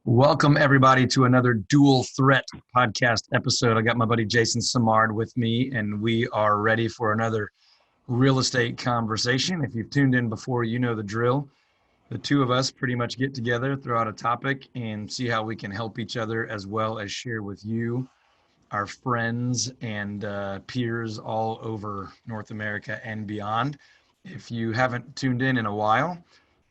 Welcome, everybody, to another Dual Threat podcast episode. I got my buddy Jason Simard with me, and we are ready for another real estate conversation. If you've tuned in before, you know the drill. The two of us pretty much get together, throw out a topic, and see how we can help each other, as well as share with you, our friends and peers all over North America and beyond. If you haven't tuned in a while,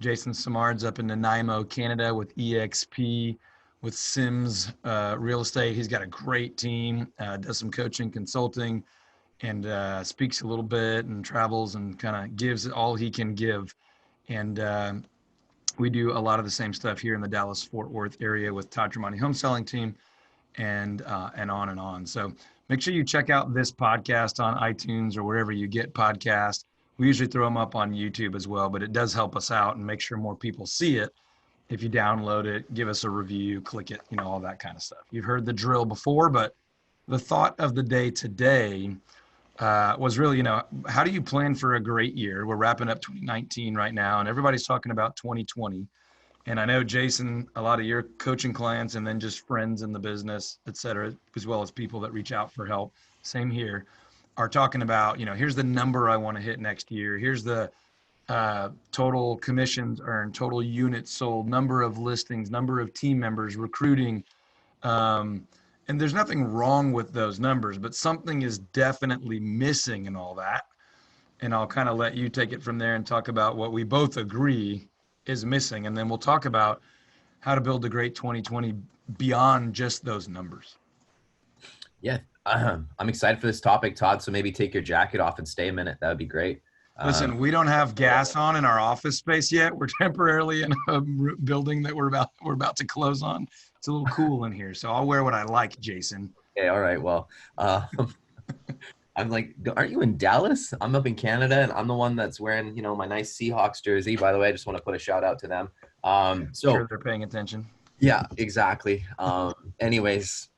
Jason Simard's up in Nanaimo, Canada with EXP, with Sims Real Estate. He's got a great team, does some coaching, consulting, and speaks a little bit and travels and kind of gives all he can give. And we do a lot of the same stuff here in the Dallas-Fort Worth area with Todd Tramonte home selling team and on and on. So make sure you check out this podcast on iTunes or wherever you get podcasts. We usually throw them up on YouTube as well, but it does help us out and make sure more people see it. If you download it, give us a review, click it, all that kind of stuff. You've heard the drill before, but the thought of the day today was really, how do you plan for a great year? We're wrapping up 2019 right now, and everybody's talking about 2020. And I know, Jason, a lot of your coaching clients and then just friends in the business, et cetera, as well as people that reach out for help, same here, are talking about, here's the number I want to hit next year. Here's the total commissions earned, total units sold, number of listings, number of team members, recruiting. And there's nothing wrong with those numbers, but something is definitely missing in all that. And I'll kind of let you take it from there and talk about what we both agree is missing. And then we'll talk about how to build a great 2020 beyond just those numbers. Yeah, I'm excited for this topic, Todd. So maybe take your jacket off and stay a minute. That would be great. Listen, we don't have gas on in our office space yet. We're temporarily in a building that we're about to close on. It's a little cool in here, so I'll wear what I like, Jason. Okay, all right. Well, I'm like, aren't you in Dallas? I'm up in Canada, and I'm the one that's wearing, my nice Seahawks jersey. By the way, I just want to put a shout out to them. Sure, they're paying attention. Yeah, exactly. Anyways,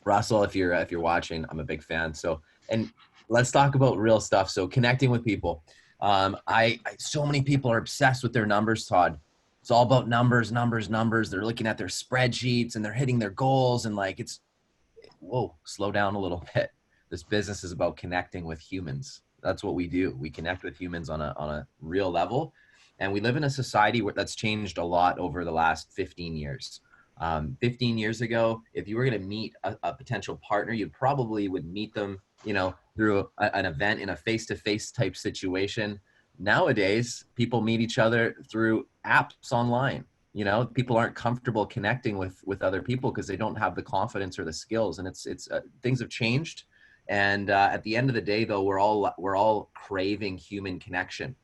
Russell, if you're watching, I'm a big fan. So, and let's talk about real stuff. So, connecting with people. So many people are obsessed with their numbers, Todd. It's all about numbers. They're looking at their spreadsheets and they're hitting their goals, and whoa, slow down a little bit. This business is about connecting with humans. That's what we do. We connect with humans on a real level. And we live in a society that's changed a lot over the last 15 years. 15 years ago, if you were going to meet a potential partner, you probably would meet them, through an event in a face-to-face type situation. Nowadays, people meet each other through apps online. People aren't comfortable connecting with other people because they don't have the confidence or the skills. And it's things have changed. And at the end of the day, though, we're all craving human connection.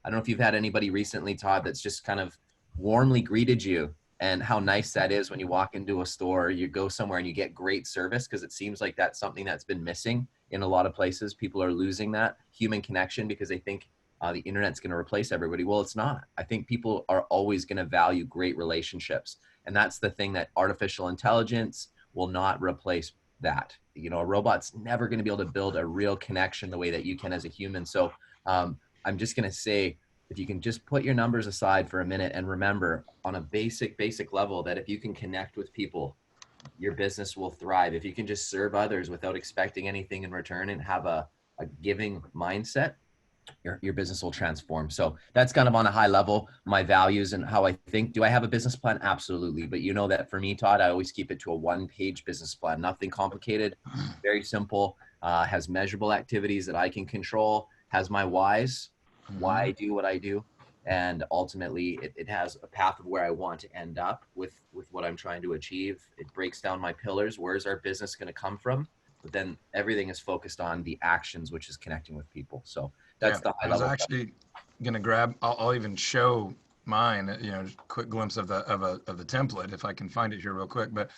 I don't know if you've had anybody recently, Todd, that's just kind of warmly greeted you, and how nice that is when you walk into a store or you go somewhere and you get great service, because it seems like that's something that's been missing in a lot of places. People are losing that human connection because they think the internet's going to replace everybody. Well, it's not. I think people are always going to value great relationships. And that's the thing that artificial intelligence will not replace that. A robot's never going to be able to build a real connection the way that you can as a human. So I'm just going to say, if you can just put your numbers aside for a minute and remember on a basic level that if you can connect with people, your business will thrive. If you can just serve others without expecting anything in return and have a giving mindset, your business will transform. So that's kind of on a high level, my values and how I think. Do I have a business plan? Absolutely. But you know that for me, Todd, I always keep it to a one-page business plan, nothing complicated, very simple, has measurable activities that I can control, has my whys, why I do what I do. And ultimately it has a path of where I want to end up with what I'm trying to achieve. It breaks down my pillars. Where's our business going to come from? But then everything is focused on the actions, which is connecting with people. So that's the high level. I was actually going to grab, I'll even show mine, just a quick glimpse of the template, if I can find it here real quick. But,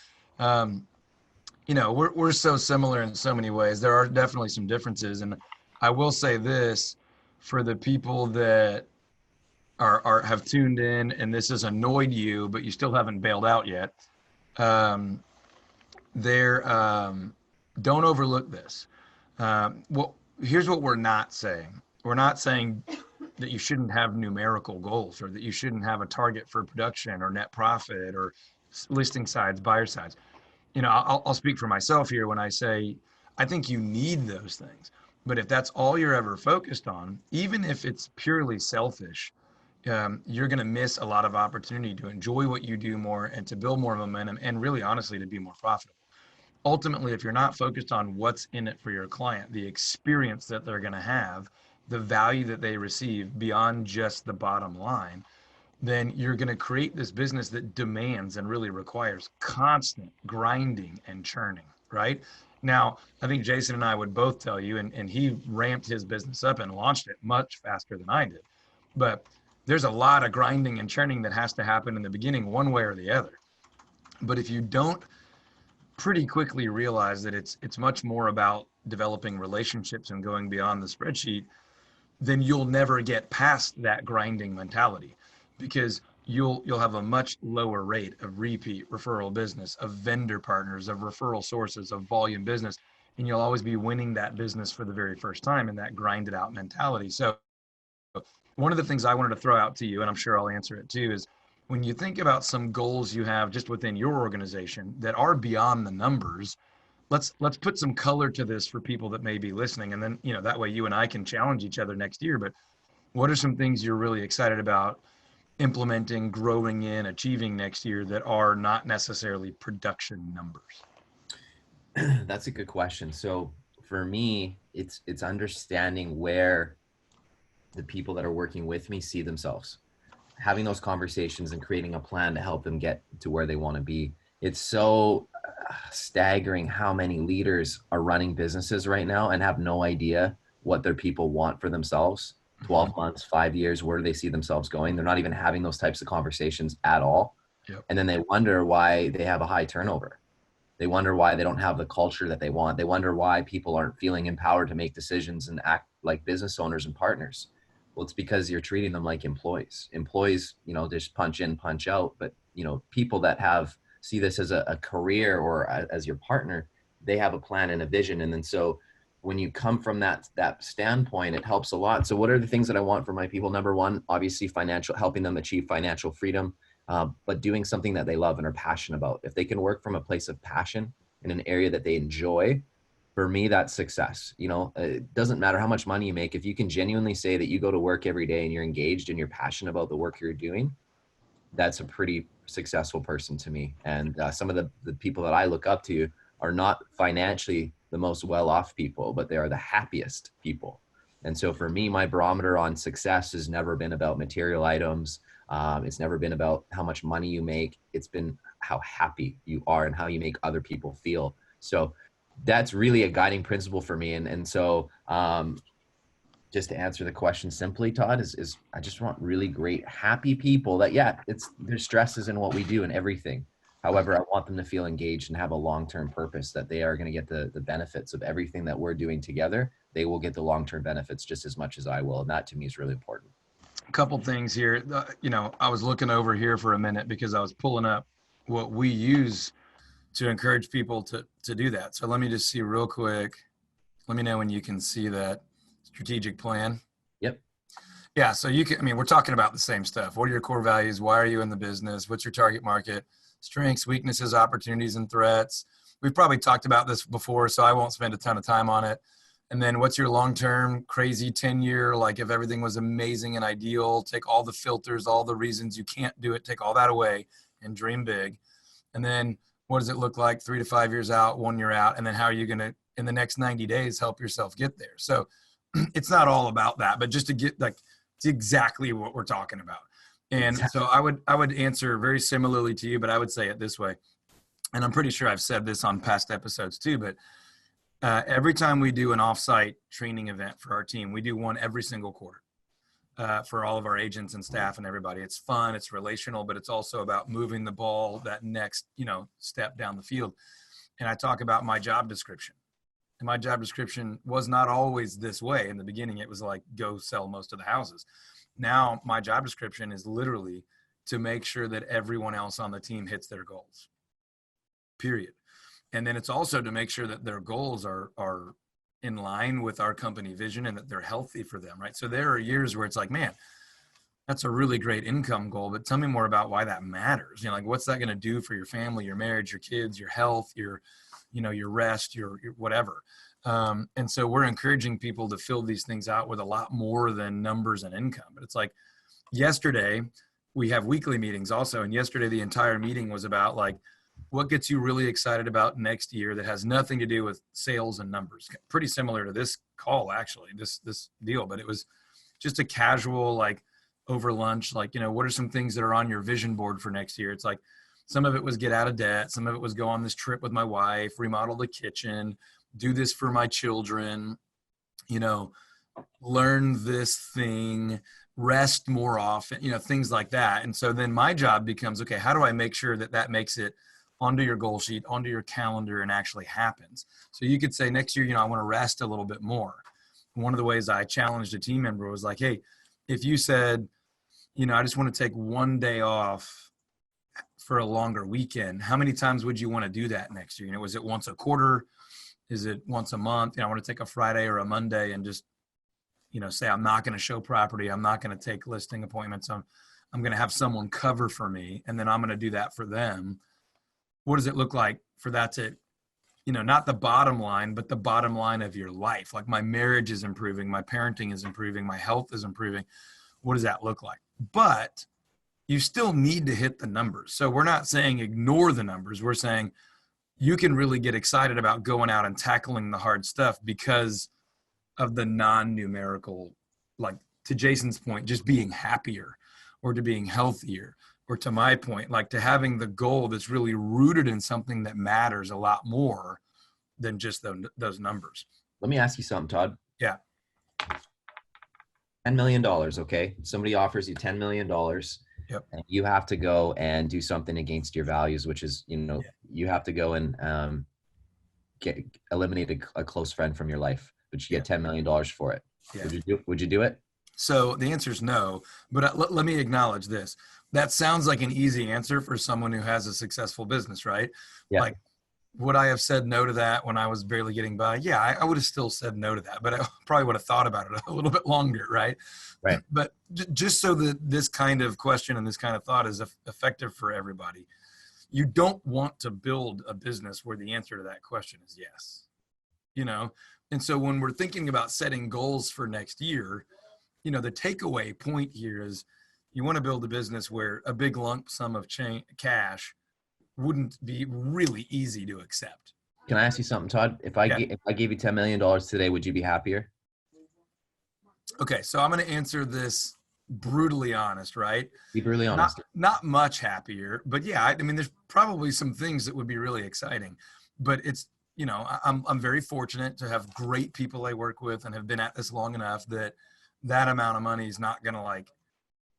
we're so similar in so many ways. There are definitely some differences. And I will say this, for the people that have tuned in and this has annoyed you, but you still haven't bailed out yet, don't overlook this. Well, here's what we're not saying. We're not saying that you shouldn't have numerical goals, or that you shouldn't have a target for production or net profit or listing sides, buyer sides. I'll speak for myself here when I say I think you need those things. But if that's all you're ever focused on, even if it's purely selfish, you're going to miss a lot of opportunity to enjoy what you do more and to build more momentum and really honestly to be more profitable. Ultimately, if you're not focused on what's in it for your client, the experience that they're going to have, the value that they receive beyond just the bottom line, then you're going to create this business that demands and really requires constant grinding and churning, right? Now, I think Jason and I would both tell you, and he ramped his business up and launched it much faster than I did. But there's a lot of grinding and churning that has to happen in the beginning, one way or the other. But if you don't pretty quickly realize that it's much more about developing relationships and going beyond the spreadsheet, then you'll never get past that grinding mentality, because you'll have a much lower rate of repeat referral business, of vendor partners, of referral sources, of volume business, and you'll always be winning that business for the very first time in that grinded out mentality. So one of the things I wanted to throw out to you, and I'm sure I'll answer it too, is when you think about some goals you have just within your organization that are beyond the numbers, let's put some color to this for people that may be listening. And then, that way you and I can challenge each other next year. But what are some things you're really excited about implementing, growing in, achieving next year that are not necessarily production numbers? That's a good question. So for me, it's understanding where the people that are working with me see themselves, having those conversations and creating a plan to help them get to where they want to be. It's so staggering how many leaders are running businesses right now and have no idea what their people want for themselves. 12 months, 5 years, where do they see themselves going? They're not even having those types of conversations at all. Yep. And then they wonder why they have a high turnover. They wonder why they don't have the culture that they want. They wonder why people aren't feeling empowered to make decisions and act like business owners and partners. Well, it's because you're treating them like employees. Employees, just punch in, punch out. But, people that see this as a career or as your partner, they have a plan and a vision. And then so when you come from that standpoint, it helps a lot. So what are the things that I want for my people? Number one, obviously helping them achieve financial freedom, but doing something that they love and are passionate about. If they can work from a place of passion in an area that they enjoy, for me, that's success. It doesn't matter how much money you make. If you can genuinely say that you go to work every day and you're engaged and you're passionate about the work you're doing, that's a pretty successful person to me. And some of the people that I look up to are not financially the most well-off people, but they are the happiest people. And so for me, my barometer on success has never been about material items. It's never been about how much money you make. It's been how happy you are and how you make other people feel. So that's really a guiding principle for me. And so just to answer the question simply, Todd, is I just want really great, happy people that, there's stresses in what we do and everything. However, I want them to feel engaged and have a long-term purpose, that they are going to get the benefits of everything that we're doing together. They will get the long-term benefits just as much as I will. And that to me is really important. A couple things here. I was looking over here for a minute because I was pulling up what we use to encourage people to do that. So let me just see real quick. Let me know when you can see that strategic plan. Yep. Yeah. So we're talking about the same stuff. What are your core values? Why are you in the business? What's your target market? Strengths, weaknesses, opportunities, and threats. We've probably talked about this before, so I won't spend a ton of time on it. And then what's your long-term crazy 10-year, like if everything was amazing and ideal, take all the filters, all the reasons you can't do it, take all that away and dream big. And then what does it look like 3 to 5 years out, 1 year out? And then how are you going to, in the next 90 days, help yourself get there? So it's not all about that, but just to get it's exactly what we're talking about. And so I would answer very similarly to you, but I would say it this way. And I'm pretty sure I've said this on past episodes too, but every time we do an offsite training event for our team, we do one every single quarter for all of our agents and staff and everybody. It's fun, it's relational, but it's also about moving the ball that next, step down the field. And I talk about my job description. And my job description was not always this way. In the beginning, it was like, go sell most of the houses. Now my job description is literally to make sure that everyone else on the team hits their goals, period. And then it's also to make sure that their goals are in line with our company vision and that they're healthy for them, right? So there are years where it's like, man, that's a really great income goal, but tell me more about why that matters. Like, what's that going to do for your family, your marriage, your kids, your health, your rest, your whatever. And so we're encouraging people to fill these things out with a lot more than numbers and income. But it's like yesterday, we have weekly meetings also. And yesterday, the entire meeting was about like, what gets you really excited about next year that has nothing to do with sales and numbers. Pretty similar to this call, actually, this deal. But it was just a casual, like over lunch, like, what are some things that are on your vision board for next year? It's like, some of it was get out of debt. Some of it was go on this trip with my wife, remodel the kitchen, do this for my children, learn this thing, rest more often, things like that. And so then my job becomes, okay, how do I make sure that makes it onto your goal sheet, onto your calendar, and actually happens? So you could say next year, I want to rest a little bit more. One of the ways I challenged a team member was like, hey, if you said, I just want to take one day off for a longer weekend, how many times would you want to do that next year? Was it once a quarter? Is it once a month? I want to take a Friday or a Monday and just, say I'm not going to show property. I'm not going to take listing appointments. I'm going to have someone cover for me, and then I'm going to do that for them. What does it look like for that to, not the bottom line, but the bottom line of your life? Like, my marriage is improving, my parenting is improving, my health is improving. What does that look like? But you still need to hit the numbers. So we're not saying ignore the numbers. We're saying you can really get excited about going out and tackling the hard stuff because of the non-numerical, like to Jason's point, just being happier or to being healthier, or to my point, like to having the goal that's really rooted in something that matters a lot more than just those numbers. Let me ask you something, Todd. Yeah. $10 million, okay? Somebody offers you $10 million. Yep. And you have to go and do something against your values, which is, you have to go and eliminate a close friend from your life, but you get $10 million for it. Yeah. Would you do it? So the answer is no, but let me acknowledge this. That sounds like an easy answer for someone who has a successful business, right? Yeah. Like, would I have said no to that when I was barely getting by? Yeah, I would have still said no to that, but I probably would have thought about it a little bit longer, right? Right. But just so that this kind of question and this kind of thought is effective for everybody, you don't want to build a business where the answer to that question is yes. And so when we're thinking about setting goals for next year, the takeaway point here is you want to build a business where a big lump sum of cash wouldn't be really easy to accept. Can I ask you something, Todd? If I gave you $10 million today, would you be happier? Okay, so I'm going to answer this brutally honest, right? Be brutally honest. Not much happier, but yeah, I mean, there's probably some things that would be really exciting, but it's, I'm very fortunate to have great people I work with and have been at this long enough that amount of money is not going to like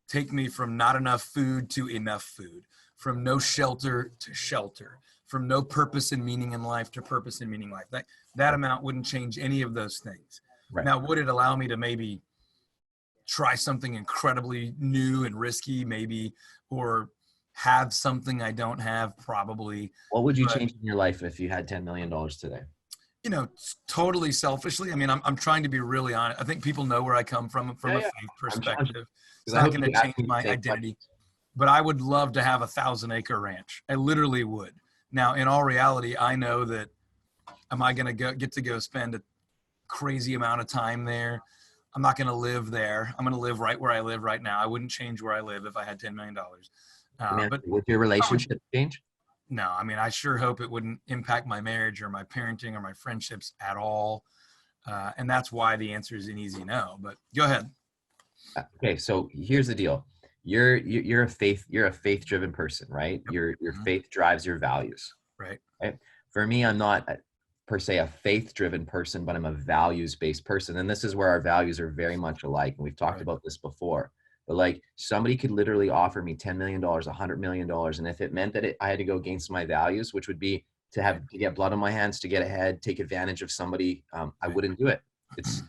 take me from not enough food to enough food, from no shelter to shelter, from no purpose and meaning in life to purpose and meaning in life. That amount wouldn't change any of those things. Right. Now, would it allow me to maybe try something incredibly new and risky, maybe, or have something I don't have? Probably. What would you change in your life if you had $10 million today? Totally selfishly. I mean, I'm trying to be really honest. I think people know where I come from a faith perspective. It's not going to change my identity, but I would love to have a 1,000-acre ranch. I literally would. Now, in all reality, I know that am I going to get to go spend a crazy amount of time there? I'm not going to live there. I'm going to live right where I live right now. I wouldn't change where I live if I had $10 million. But would your relationship change? No, I mean, I sure hope it wouldn't impact my marriage or my parenting or my friendships at all. And that's why the answer is an easy no, but go ahead. Okay. So here's the deal. You're a faith driven person, right? Your faith drives your values. Right. For me, I'm not per se a faith driven person, but I'm a values based person. And this is where our values are very much alike. And we've talked about this before. But like somebody could literally offer me $10 million, $100 million. And if it meant that I had to go against my values, which would be to get blood on my hands, to get ahead, take advantage of somebody, I wouldn't do it. It's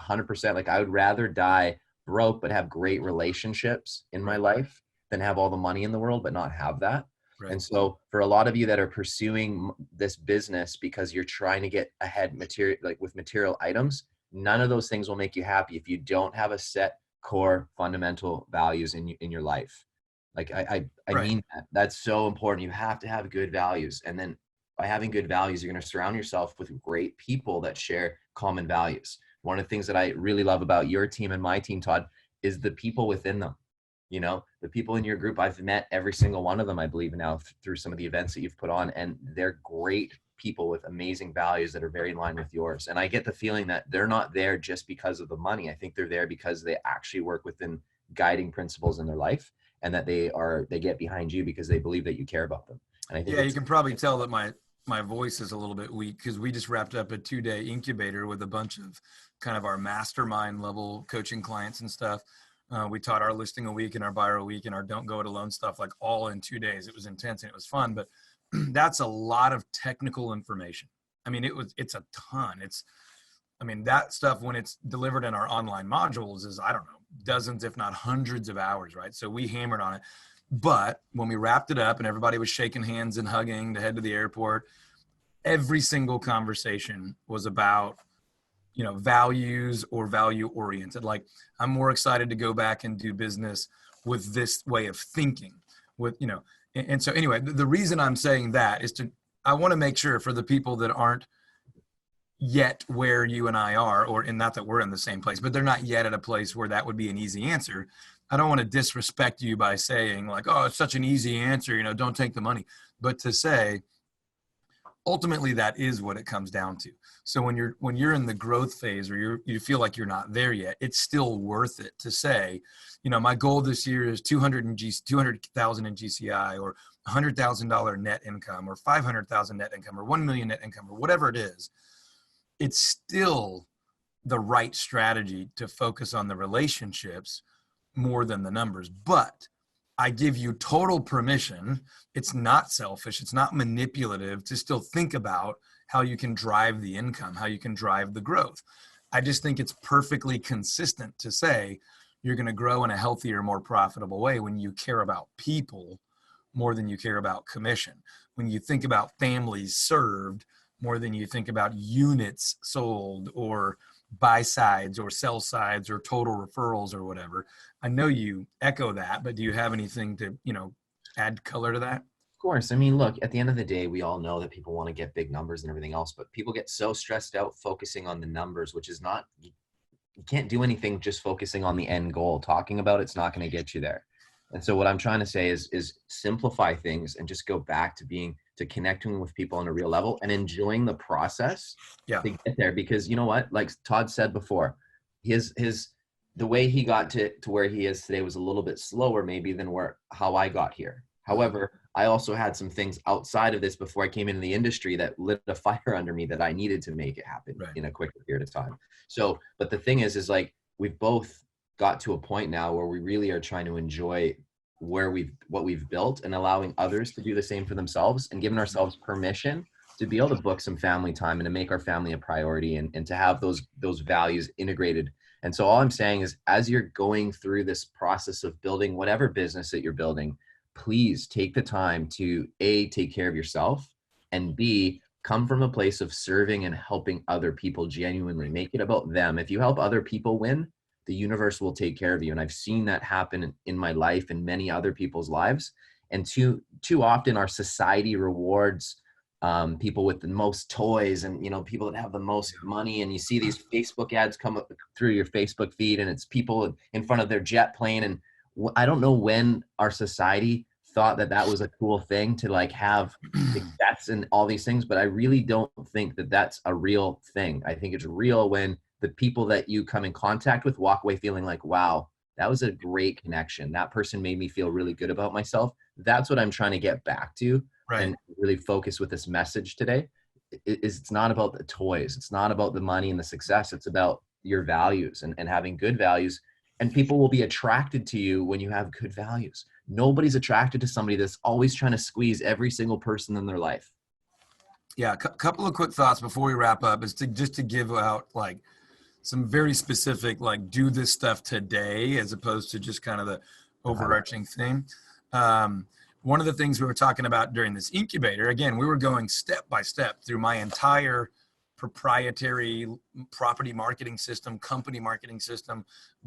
100%. Like I would rather die broke, but have great relationships in my life than have all the money in the world, but not have that. Right. And so for a lot of you that are pursuing this business because you're trying to get ahead with material items, none of those things will make you happy if you don't have a set core fundamental values in your life. Like I Right. mean that. That's so important. You have to have good values. And then by having good values, you're going to surround yourself with great people that share common values. One of the things that I really love about your team and my team, Todd, is the people within them. You know, the people in your group, I've met every single one of them, I believe now, through some of the events that you've put on, and they're great people with amazing values that are very in line with yours. And I get the feeling that they're not there just because of the money. I think they're there because they actually work within guiding principles in their life, and that they get behind you because they believe that you care about them. And I think you can probably tell that my voice is a little bit weak because we just wrapped up a 2-day incubator with a bunch of kind of our mastermind level coaching clients and stuff. We taught our listing a week and our buyer a week and our don't go it alone stuff, like all in 2 days. It was intense and it was fun, but that's a lot of technical information. I mean, it's a ton. That stuff, when it's delivered in our online modules, is, I don't know, dozens, if not hundreds of hours, right? So we hammered on it. But when we wrapped it up and everybody was shaking hands and hugging to head to the airport, every single conversation was about, values or value oriented. Like, I'm more excited to go back and do business with this way of thinking and so anyway, the reason I'm saying that is I want to make sure for the people that aren't yet where you and I are, or not that we're in the same place, but they're not yet at a place where that would be an easy answer. I don't want to disrespect you by saying like, oh, it's such an easy answer, don't take the money, but to say, ultimately that is what it comes down to. So when you're in the growth phase, or you feel like you're not there yet, it's still worth it to say, my goal this year is 200,000 in GCI, or $100,000 net income, or 500,000 net income, or 1 million net income, or whatever it is. It's still the right strategy to focus on the relationships more than the numbers. But I give you total permission. It's not selfish. It's not manipulative to still think about how you can drive the income, how you can drive the growth. I just think it's perfectly consistent to say you're going to grow in a healthier, more profitable way when you care about people more than you care about commission. When you think about families served more than you think about units sold, or buy sides or sell sides or total referrals or whatever. I know you echo that, but do you have anything to, add color to that? Of course. I mean, look, at the end of the day, we all know that people want to get big numbers and everything else, but people get so stressed out focusing on the numbers, which is not, you can't do anything just focusing on the end goal. Talking about it's not going to get you there. And so what I'm trying to say is simplify things and just go back to connecting with people on a real level and enjoying the process to get there. Because you know what, like Todd said before, the way he got to where he is today was a little bit slower maybe than how I got here. However, I also had some things outside of this before I came into the industry that lit a fire under me that I needed to make it happen in a quicker period of time. So, but the thing is like, we've both got to a point now where we really are trying to enjoy what we've built, and allowing others to do the same for themselves, and giving ourselves permission to be able to book some family time and to make our family a priority, and to have those values integrated. And so all I'm saying is, as you're going through this process of building whatever business that you're building, please take the time to A, take care of yourself, and B, come from a place of serving and helping other people genuinely. Make it about them. If you help other people win, the universe will take care of you. And I've seen that happen in my life and many other people's lives. And too often our society rewards people with the most toys, and people that have the most money. And you see these Facebook ads come up through your Facebook feed, and it's people in front of their jet plane. And I don't know when our society thought that was a cool thing to like have success and all these things, but I really don't think that that's a real thing. I think it's real when the people that you come in contact with walk away feeling like, wow, that was a great connection. That person made me feel really good about myself. That's what I'm trying to get back to, and really focus with this message today. It's not about the toys. It's not about the money and the success. It's about your values and having good values. And people will be attracted to you when you have good values. Nobody's attracted to somebody that's always trying to squeeze every single person in their life. Yeah, a couple of quick thoughts before we wrap up is to give out like some very specific, like, do this stuff today, as opposed to just kind of the overarching thing. one of the things we were talking about during this incubator, again, we were going step by step through my entire proprietary property marketing system, company marketing system,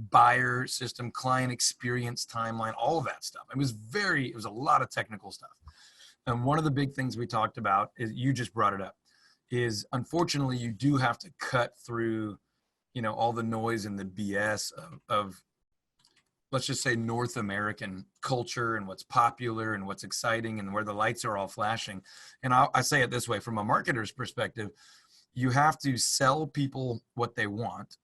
buyer system, client experience timeline, all of that stuff. It was a lot of technical stuff. And one of the big things we talked about is, you just brought it up, is unfortunately you do have to cut through, all the noise and the BS of let's just say North American culture and what's popular and what's exciting and where the lights are all flashing. And I say it this way, from a marketer's perspective, you have to sell people what they want,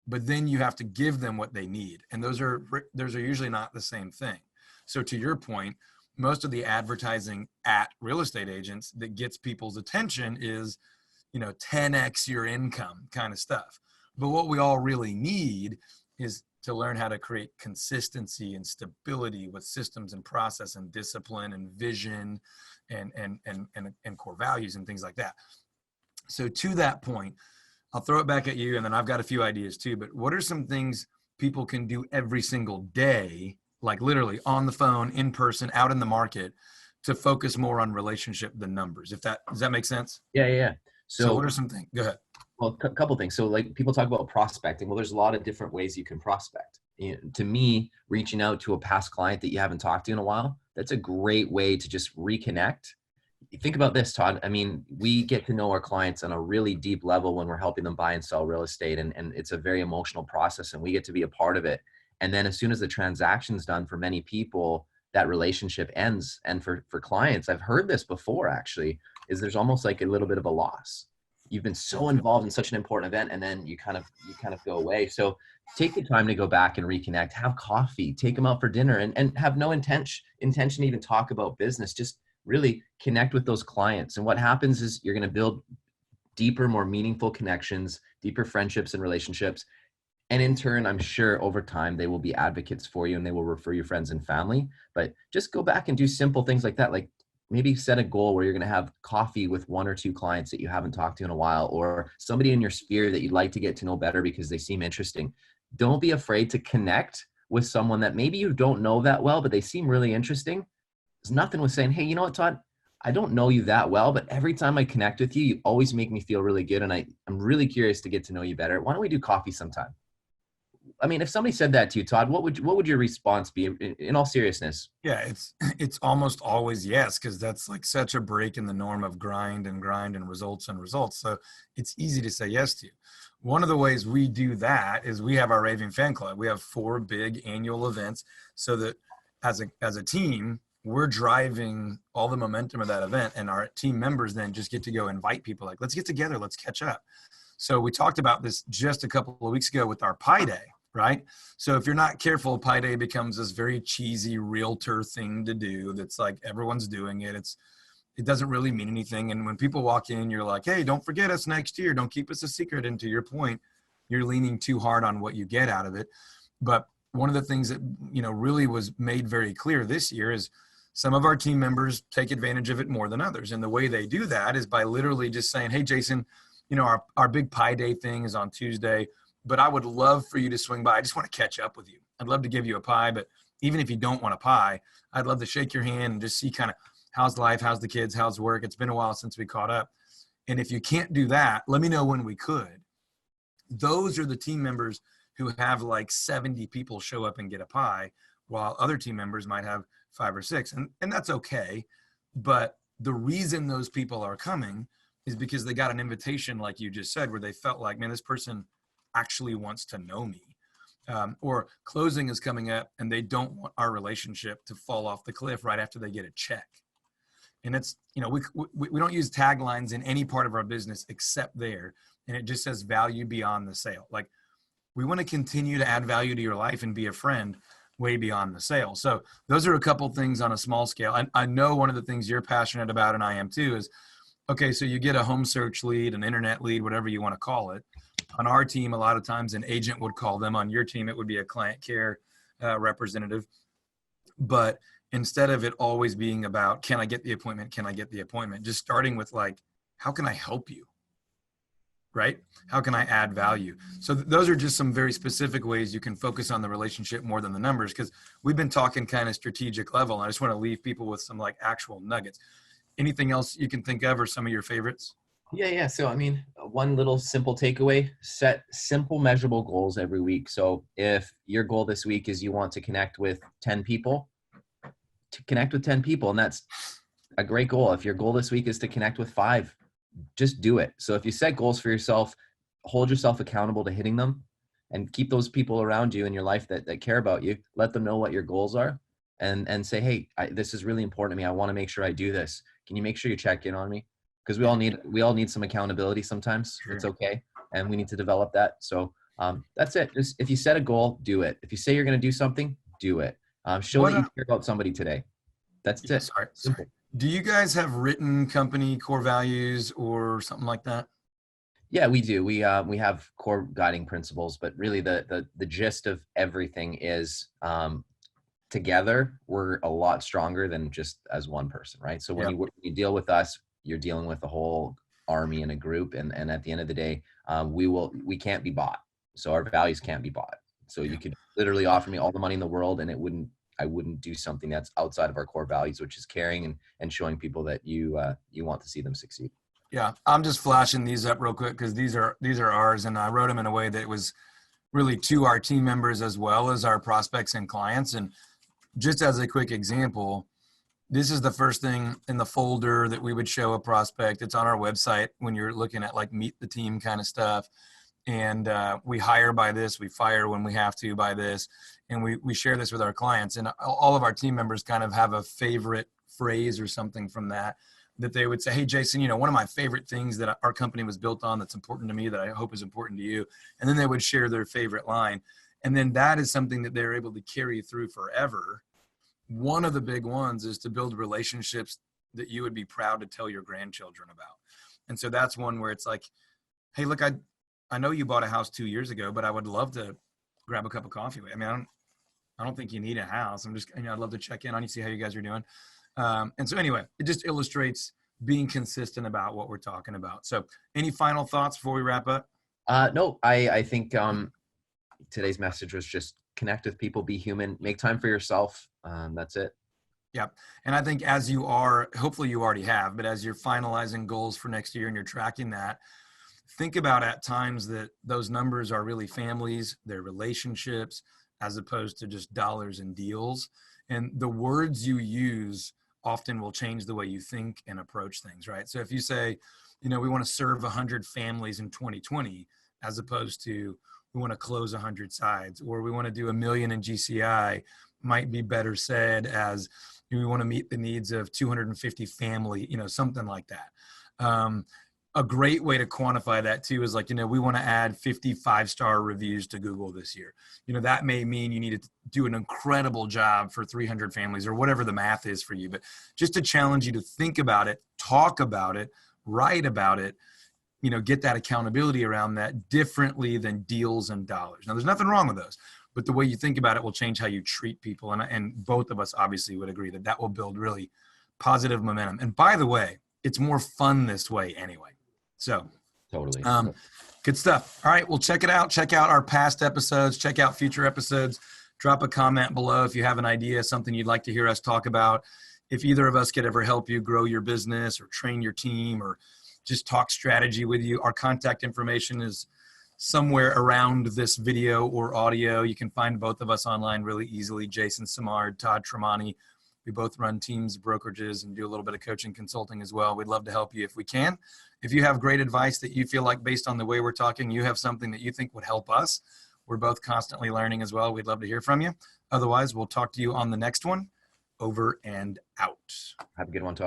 but then you have to give them what they need. And those are usually not the same thing. So to your point, most of the advertising at real estate agents that gets people's attention is, 10x your income kind of stuff. But what we all really need is to learn how to create consistency and stability with systems and process and discipline and vision and core values and things like that. So to that point, I'll throw it back at you, and then I've got a few ideas too, but what are some things people can do every single day, like literally on the phone, in person, out in the market, to focus more on relationship than numbers? Does that make sense? Yeah. So what are some things? Go ahead. Well, a couple things. So like people talk about prospecting. Well, there's a lot of different ways you can prospect. To me, reaching out to a past client that you haven't talked to in a while, that's a great way to just reconnect. Think about this, Todd. I mean, we get to know our clients on a really deep level when we're helping them buy and sell real estate. And it's a very emotional process, and we get to be a part of it. And then as soon as the transaction's done, for many people, that relationship ends. And for clients, I've heard this before actually, is there's almost like a little bit of a loss. You've been so involved in such an important event, and then you kind of go away. So take the time to go back and reconnect, have coffee, take them out for dinner, and have no intention to even talk about business. Just really connect with those clients. And what happens is you're going to build deeper, more meaningful connections, deeper friendships and relationships. And in turn, I'm sure over time, they will be advocates for you and they will refer you friends and family. But just go back and do simple things like that. Like maybe set a goal where you're going to have coffee with one or two clients that you haven't talked to in a while, or somebody in your sphere that you'd like to get to know better because they seem interesting. Don't be afraid to connect with someone that maybe you don't know that well, but they seem really interesting. There's nothing with saying, hey, you know what, Todd? I don't know you that well, but every time I connect with you, you always make me feel really good. And I'm really curious to get to know you better. Why don't we do coffee sometime? I mean, if somebody said that to you, Todd, what would your response be in all seriousness? Yeah, it's almost always yes, because that's like such a break in the norm of grind and results and results. So it's easy to say yes to you. One of the ways we do that is we have our Raving Fan Club. We have 4 big annual events, so that as a team, we're driving all the momentum of that event, and our team members then just get to go invite people, like, let's get together, let's catch up. So we talked about this just a couple of weeks ago with our Pi Day, right? So if you're not careful, Pi Day becomes this very cheesy realtor thing to do. That's like everyone's doing it. It doesn't really mean anything. And when people walk in, you're like, hey, don't forget us next year. Don't keep us a secret. And to your point, you're leaning too hard on what you get out of it. But one of the things that, really was made very clear this year is some of our team members take advantage of it more than others. And the way they do that is by literally just saying, hey, Jason, our big Pi Day thing is on Tuesday, but I would love for you to swing by. I just want to catch up with you. I'd love to give you a pie, but even if you don't want a pie, I'd love to shake your hand and just see kind of how's life, how's the kids, how's work. It's been a while since we caught up. And if you can't do that, let me know when we could. Those are the team members who have like 70 people show up and get a pie, while other team members might have 5 or 6. And that's okay. But the reason those people are coming is because they got an invitation, like you just said, where they felt like, man, this person actually wants to know me. Or closing is coming up and they don't want our relationship to fall off the cliff right after they get a check. And it's, we don't use taglines in any part of our business except there. And it just says value beyond the sale. Like, we want to continue to add value to your life and be a friend way beyond the sale. So those are a couple things on a small scale. I know one of the things you're passionate about, and I am too, is, okay, so you get a home search lead, an internet lead, whatever you want to call it. On our team, a lot of times an agent would call them. On your team, it would be a client care representative. But instead of it always being about, can I get the appointment? Can I get the appointment? Just starting with like, how can I help you? right? How can I add value? So those are just some very specific ways you can focus on the relationship more than the numbers, because we've been talking kind of strategic level. And I just want to leave people with some like actual nuggets. Anything else you can think of or some of your favorites? Yeah. So, I mean, one little simple takeaway, set simple measurable goals every week. So if your goal this week is you want to connect with 10 people, to connect with 10 people, and that's a great goal. If your goal this week is to connect with 5, just do it. So if you set goals for yourself, hold yourself accountable to hitting them, and keep those people around you in your life that care about you. Let them know what your goals are, and say, hey, this is really important to me. I want to make sure I do this. Can you make sure you check in on me? Because we all need some accountability sometimes. Sure. It's okay. And we need to develop that. So that's it. Just, if you set a goal, do it. If you say you're going to do something, do it. Show that you care about somebody today. That's it. Sorry. Do you guys have written company core values or something like that? Yeah, we do. We have core guiding principles, but really the gist of everything is together we're a lot stronger than just as one person, right? So when you deal with us, you're dealing with a whole army and a group, and at the end of the day, we can't be bought. So our values can't be bought. So you could literally offer me all the money in the world, and I wouldn't do something that's outside of our core values, which is caring and showing people that you want to see them succeed. Yeah, I'm just flashing these up real quick because these are ours, and I wrote them in a way that was really to our team members as well as our prospects and clients. And just as a quick example, this is the first thing in the folder that we would show a prospect. It's on our website when you're looking at like meet the team kind of stuff. And we hire by this, we fire when we have to by this, and we share this with our clients. And all of our team members kind of have a favorite phrase or something from that they would say, hey, Jason, one of my favorite things that our company was built on that's important to me that I hope is important to you. And then they would share their favorite line. And then that is something that they're able to carry through forever. One of the big ones is to build relationships that you would be proud to tell your grandchildren about. And so that's one where it's like, hey, look, I know you bought a house 2 years ago, but I would love to grab a cup of coffee. I mean, I don't think you need a house. I'd love to check in on you, see how you guys are doing. And so anyway, it just illustrates being consistent about what we're talking about. So any final thoughts before we wrap up? No, I think today's message was just connect with people, be human, make time for yourself. That's it. Yeah. And I think as you are, hopefully you already have, but as you're finalizing goals for next year and you're tracking that, think about at times that those numbers are really families, their relationships, as opposed to just dollars and deals. And the words you use often will change the way you think and approach things, right? So if you say, we want to serve 100 families in 2020, as opposed to we want to close 100 sides, or we want to do $1 million in GCI, might be better said as we want to meet the needs of 250 family, something like that. A great way to quantify that too is like, we want to add 50 5-star reviews to Google this year. That may mean you need to do an incredible job for 300 families or whatever the math is for you, but just to challenge you to think about it, talk about it, write about it, get that accountability around that differently than deals and dollars. Now there's nothing wrong with those, but the way you think about it will change how you treat people. And both of us obviously would agree that will build really positive momentum. And by the way, it's more fun this way anyway. So totally. Good stuff. All right. Well, check it out. Check out our past episodes, check out future episodes, drop a comment below if you have an idea, something you'd like to hear us talk about. If either of us could ever help you grow your business or train your team or just talk strategy with you, our contact information is somewhere around this video or audio. You can find both of us online really easily. Jason Simard, Todd Tramonte. We both run teams, brokerages, and do a little bit of coaching consulting as well. We'd love to help you if we can. If you have great advice that you feel like based on the way we're talking, you have something that you think would help us, we're both constantly learning as well. We'd love to hear from you. Otherwise, we'll talk to you on the next one. Over and out. Have a good one, Todd.